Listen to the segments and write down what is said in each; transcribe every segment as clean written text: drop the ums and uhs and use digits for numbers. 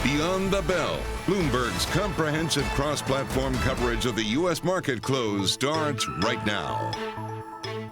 Beyond the Bell, Bloomberg's comprehensive cross-platform coverage of the U.S. market close starts right now.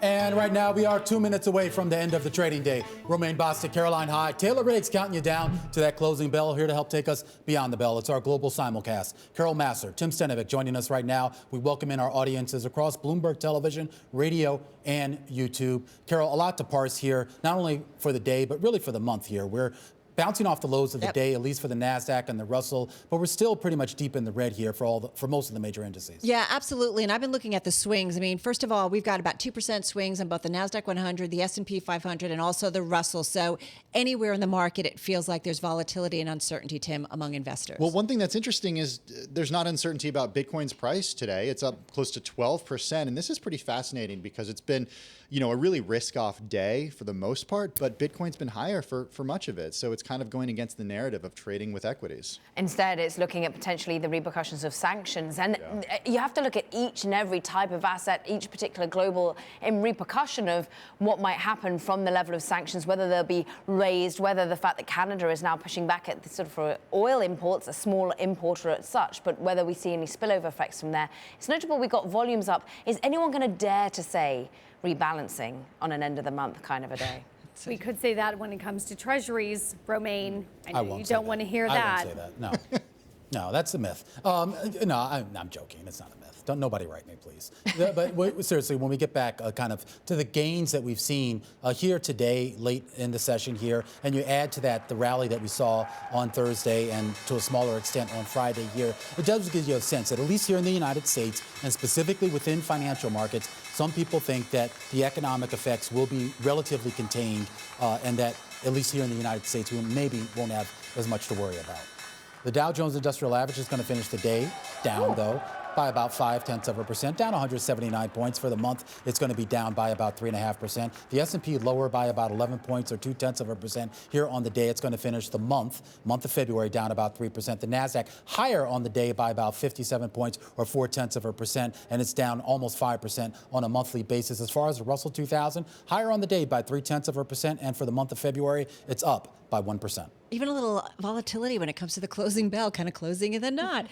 And right now, we are 2 minutes away from the end of the trading day. Romaine Bostick, Caroline Hyde, Taylor Riggs counting you down to that closing bell, here to help take us beyond the bell. It's our global simulcast. Carol Massar, Tim Stenovec joining us right now. We welcome in our audiences across Bloomberg Television, radio, and YouTube. Carol, a lot to parse here, not only for the day, but really for the month here. We're bouncing off the lows of the day, at least for the NASDAQ and the Russell, but we're still pretty much deep in the red here for most of the major indices. Yeah, absolutely. And I've been looking at the swings. I mean, first of all, we've got about 2% swings on both the NASDAQ 100, the S&P 500, and also the Russell. So anywhere in the market, it feels like there's volatility and uncertainty, Tim, among investors. Well, one thing that's interesting is there's not uncertainty about Bitcoin's price today. It's up close to 12%. And this is pretty fascinating because it's been, a really risk-off day for the most part, but Bitcoin's been higher for much of it. So it's kind of going against the narrative of trading with equities. Instead, it's looking at potentially the repercussions of sanctions. And you have to look at each and every type of asset, each particular global in repercussion of what might happen from the level of sanctions, whether they'll be raised, whether the fact that Canada is now pushing back at the sort of for oil imports, a small importer as such, but whether we see any spillover effects from there. It's notable we got volumes up. Is anyone going to dare to say rebalancing on an end of the month kind of a day? We could say that when it comes to treasuries, Romaine. I know you don't want to hear that. that. I won't say that. No. No, that's a myth. No, I'm joking. It's not a myth. Don't nobody write me, please. But seriously, when we get back kind of to the gains that we've seen here today, late in the session here, and you add to that the rally that we saw on Thursday and to a smaller extent on Friday here, it does give you a sense that at least here in the United States, and specifically within financial markets, some people think that the economic effects will be relatively contained and that at least here in the United States, we maybe won't have as much to worry about. The Dow Jones Industrial Average is going to finish the day down, though, by about 0.5%, down 179 points. For the month, it's going to be down by about 3.5%. The S&P lower by about 11 points or 0.2%. Here on the day, it's going to finish the month of February, down about 3%. The NASDAQ higher on the day by about 57 points or 0.4%, and it's down almost 5% on a monthly basis. As far as the Russell 2000, higher on the day by 0.3%, and for the month of February, it's up by 1%. Even a little volatility when it comes to the closing bell, kind of closing and then not.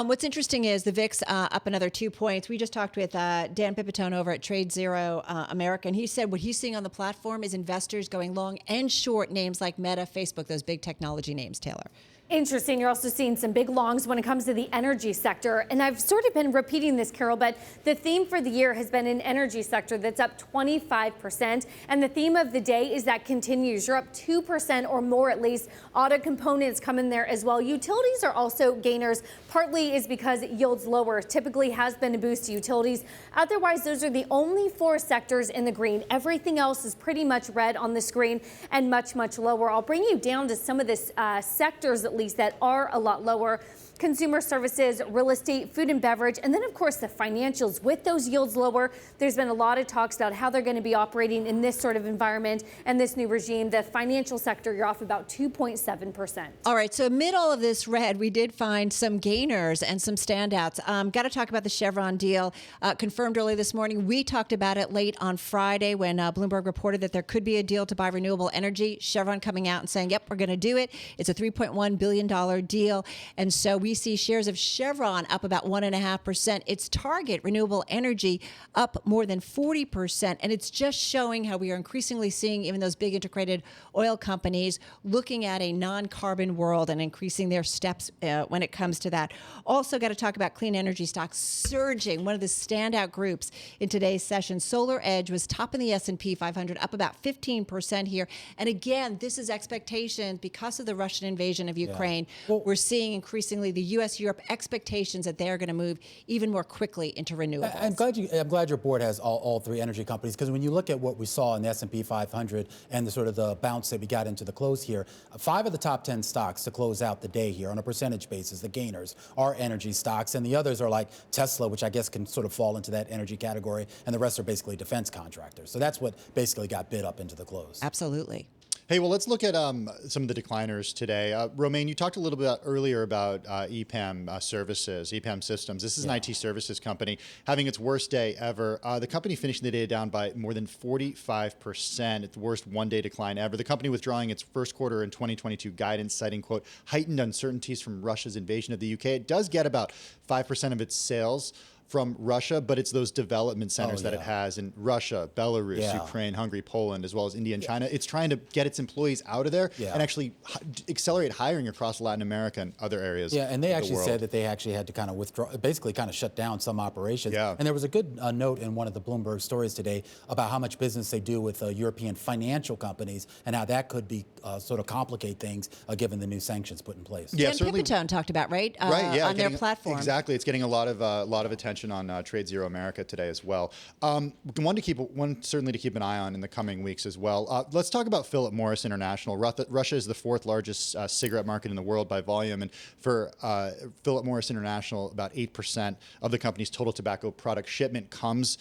What's interesting is the VIX up another 2 points. We just talked with Dan Pipitone over at Trade Zero America, and he said what he's seeing on the platform is investors going long and short names like Meta, Facebook, those big technology names, Taylor. Interesting. You're also seeing some big longs when it comes to the energy sector. And I've sort of been repeating this, Carol, but the theme for the year has been an energy sector that's up 25%. And the theme of the day is that continues. You're up 2% or more at least. Auto components come in there as well. Utilities are also gainers. Partly is because yields lower. Typically has been a boost to utilities. Otherwise, those are the only four sectors in the green. Everything else is pretty much red on the screen and much, much lower. I'll bring you down to some of the sectors at least that are a lot lower. Consumer services, real estate, food and beverage, and then of course the financials. With those yields lower, there's been a lot of talks about how they're going to be operating in this sort of environment and this new regime. The financial sector, you're off about 2.7%. All right, so amid all of this red, we did find some gainers and some standouts. Got to talk about the Chevron deal confirmed early this morning. We talked about it late on Friday when Bloomberg reported that there could be a deal to buy renewable energy. Chevron coming out and saying, yep, we're going to do it. It's a $3.1 billion deal. And so we see shares of Chevron up about 1.5%. Its target, renewable energy, up more than 40%. And it's just showing how we are increasingly seeing even those big integrated oil companies looking at a non-carbon world and increasing their steps when it comes to that. Also got to talk about clean energy stocks surging. One of the standout groups in today's session, Solar Edge, was top in the S&P 500, up about 15% here. And again, this is expectations because of the Russian invasion of Ukraine. Yeah. Well, we're seeing increasingly the U.S.-Europe expectations that they are going to move even more quickly into renewables. I'm glad your board has all three energy companies, because when you look at what we saw in the S&P 500 and the sort of the bounce that we got into the close here, 5 of the top 10 stocks to close out the day here on a percentage basis, the gainers, are energy stocks, and the others are like Tesla, which I guess can sort of fall into that energy category, and the rest are basically defense contractors. So that's what basically got bid up into the close. Absolutely. Hey, well, let's look at some of the decliners today. Romaine, you talked a little bit earlier about EPAM services, EPAM Systems. This is an IT services company having its worst day ever. The company finished the day down by more than 45%. It's the worst one-day decline ever. The company withdrawing its first quarter in 2022 guidance, citing, quote, heightened uncertainties from Russia's invasion of the UK. It does get about 5% of its sales from Russia, but it's those development centers that it has in Russia, Belarus, Ukraine, Hungary, Poland, as well as India and China. It's trying to get its employees out of there and actually accelerate hiring across Latin America and other areas. Yeah, and they actually said that they actually had to kind of withdraw, basically kind of shut down some operations. Yeah. And there was a good note in one of the Bloomberg stories today about how much business they do with European financial companies and how that could be sort of complicate things given the new sanctions put in place. Yeah, Dan Pipitone talked about, right? On their platform. Exactly. It's getting a lot of attention on Trade Zero America today as well. One certainly to keep an eye on in the coming weeks as well. Let's talk about Philip Morris International. Russia is the fourth largest cigarette market in the world by volume, and for Philip Morris International, about 8% of the company's total tobacco product shipment comes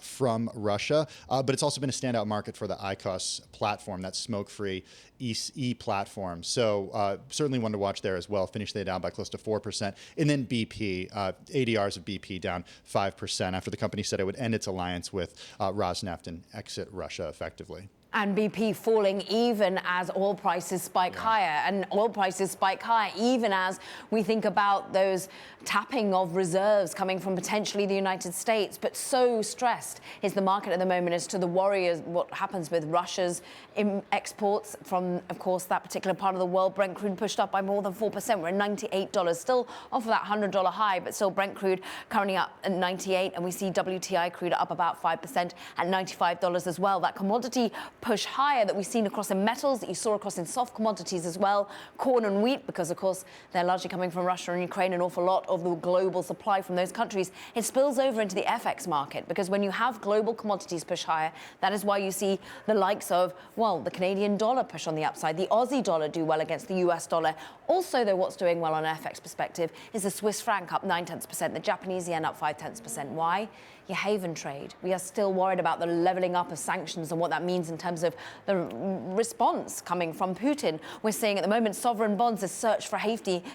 from Russia. But it's also been a standout market for the IQOS platform, that smoke-free e-platform. So certainly one to watch there as well. Finished they down by close to 4%. And then BP, ADRs of BP down 5% after the company said it would end its alliance with Rosneft and exit Russia effectively. And BP falling even as oil prices spike higher. And oil prices spike higher even as we think about those tapping of reserves coming from potentially the United States. But so stressed is the market at the moment as to the worry of what happens with Russia's exports from, of course, that particular part of the world. Brent crude pushed up by more than 4%. We're at $98, still off of that $100 high, but still Brent crude currently up at 98. And we see WTI crude up about 5% at $95 as well. That commodity push higher that we've seen across in metals, that you saw across in soft commodities as well, corn and wheat, because of course they're largely coming from Russia and Ukraine, an awful lot of the global supply from those countries. It spills over into the FX market, because when you have global commodities push higher, that is why you see the likes of, well, the Canadian dollar push on the upside, the Aussie dollar do well against the US dollar. Also, though, what's doing well on an FX perspective is the Swiss franc up 0.9%, the Japanese yen up 0.5%. Why? Your haven trade. We are still worried about the leveling up of sanctions and what that means in terms of the response coming from Putin. We're seeing at the moment sovereign bonds, a search for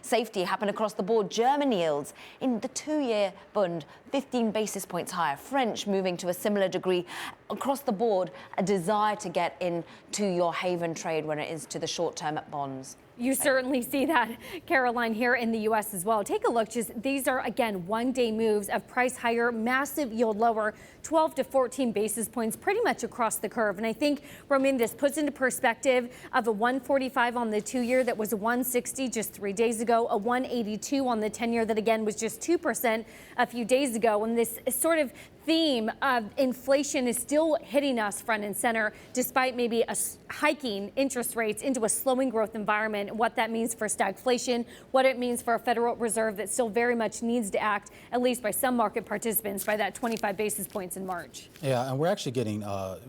safety happen across the board. German yields in the 2-year bund 15 basis points higher. French moving to a similar degree across the board, a desire to get into your haven trade when it is to the short-term bonds. You certainly see that, Caroline, here in the U.S. as well. Take a look. These are, again, one-day moves of price higher, massive yield lower, 12 to 14 basis points, pretty much across the curve. And I think, Romaine, this puts into perspective of a 145 on the 2-year that was 160 just 3 days ago, a 182 on the 10-year that, again, was just 2% a few days ago. And this sort of theme of inflation is still hitting us front and center, despite maybe a hiking interest rates into a slowing growth environment, and what that means for stagflation, what it means for a Federal Reserve that still very much needs to act, at least by some market participants, by that 25 basis points in March. Yeah, and we're actually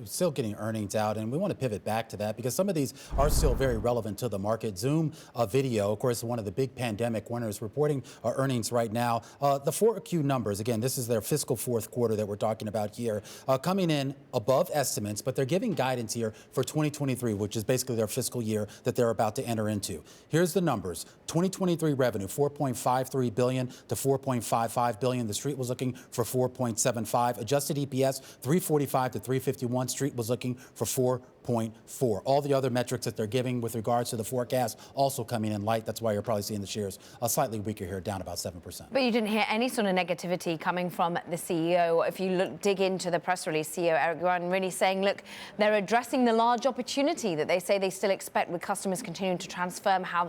still getting earnings out, and we want to pivot back to that because some of these are still very relevant to the market. Zoom Video, of course, one of the big pandemic winners, reporting earnings right now. The 4Q numbers, again, this is their fiscal fourth quarter that we're talking about here, coming in above estimates, but they're giving guidance here for 2023, which is basically their fiscal year that they're about to enter into. Here's the numbers. 2023 revenue, $4.53 billion to $4.55 billion. The Street was looking for $4.75. Adjusted EPS, $3.45 to $3.51. Street was looking for $4.4. All the other metrics that they're giving with regards to the forecast also coming in light. That's why you're probably seeing the shares slightly weaker here, down about 7%. But you didn't hear any sort of negativity coming from the CEO. If you dig into the press release, CEO Eric Yuan really saying, look, they're addressing the large opportunity that they say they still expect with customers continuing to transform how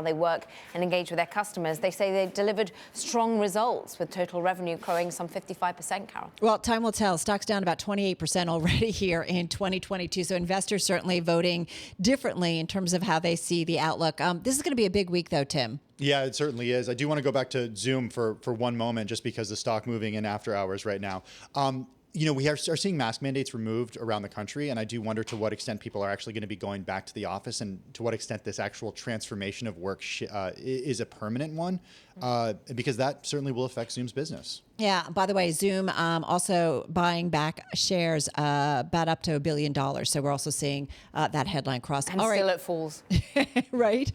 they work and engage with their customers. They say they delivered strong results with total revenue growing some 55%, Carol. Well, time will tell. Stock's down about 28% already here in 2022. So investors certainly voting differently in terms of how they see the outlook. This is going to be a big week, though, Tim. Yeah, it certainly is. I do want to go back to Zoom for one moment, just because the stock moving in after hours right now. We are seeing mask mandates removed around the country, and I do wonder to what extent people are actually going to be going back to the office, and to what extent this actual transformation of work is a permanent one, because that certainly will affect Zoom's business. Yeah. By the way, Zoom also buying back shares about up to $1 billion. So we're also seeing that headline cross. And still it falls. Right?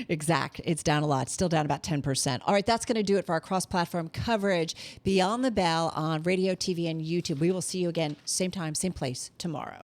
Exact. It's down a lot. Still down about 10%. All right. That's going to do it for our cross-platform coverage. Beyond the Bell on radio, TV, and YouTube. We will see you again, same time, same place tomorrow.